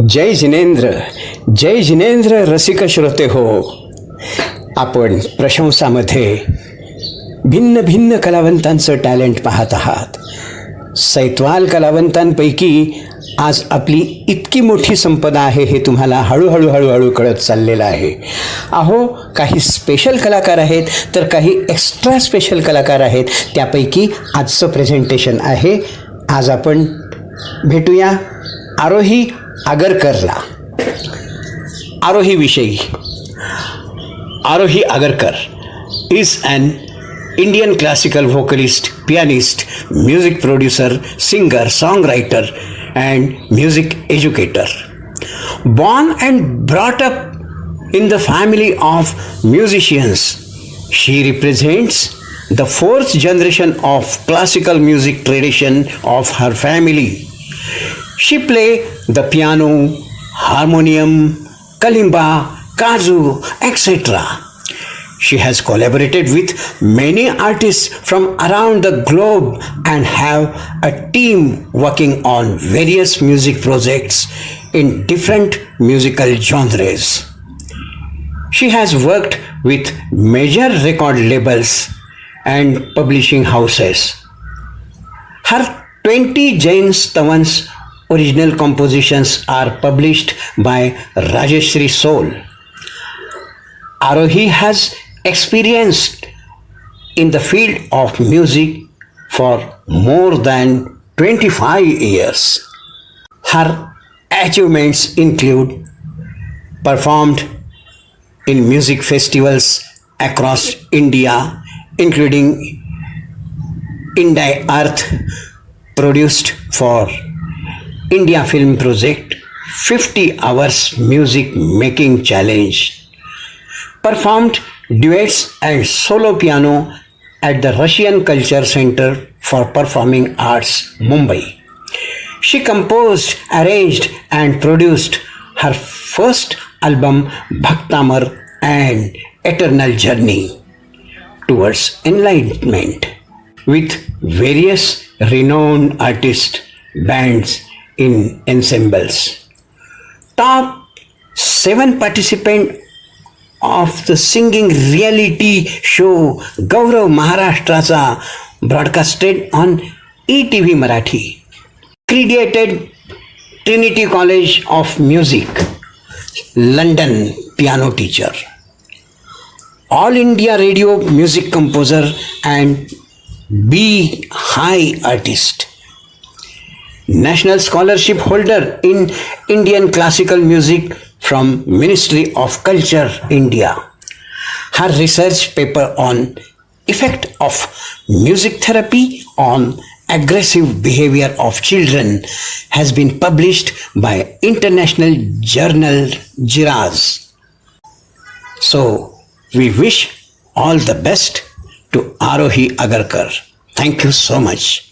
जय जिनेंद्र रसिक श्रोते हो. आपण प्रशंसामध्ये भिन्न भिन्न कलावंतांचं टॅलेंट पाहत आहात. सैत्वाल कलावंतांपैकी आज आपली इतकी मोठी संपदा आहे हे तुम्हाला हळूहळू कळत चाललेलं आहे. अहो, काही स्पेशल कलाकार आहेत तर काही एक्स्ट्रा स्पेशल कलाकार आहेत. त्यापैकी आजचं प्रेझेंटेशन आहे. आज आपण भेटूया आरोही आगरकरला. आरोही Agarkar is an Indian classical vocalist, pianist, music producer, singer, songwriter and music educator. Born and brought up in the family of musicians, she represents the fourth generation of classical music tradition of her family. She plays the piano, harmonium, kalimba, kazoo, etc. She has collaborated with many artists from around the globe and have a team working on various music projects in different musical genres. She has worked with major record labels and publishing houses. Her 20 Jain Stavans original compositions are published by Rajeshri Soul. Arohi has experienced in the field of music for more than 25 years. Her achievements include performed in music festivals across India, including Indie Earth, produced for India Film Project, 50 Hours Music Making Challenge, performed duets and solo piano at the Russian Culture Center for Performing Arts, Mumbai. She composed, arranged and produced her first album Bhaktamar and Eternal Journey Towards Enlightenment with various renowned artists, bands in ensembles. Top 7 participant of the singing reality show Gaurav Maharashtraचा broadcasted on ETV Marathi. Created Trinity College of Music, London piano teacher. All India Radio music composer and B high artist. National scholarship holder in Indian classical music from Ministry of Culture, India. Her research paper on effect of music therapy on aggressive behavior of children has been published by international journal Giraz. So, we wish all the best to Arohi Agarkar. Thank you so much.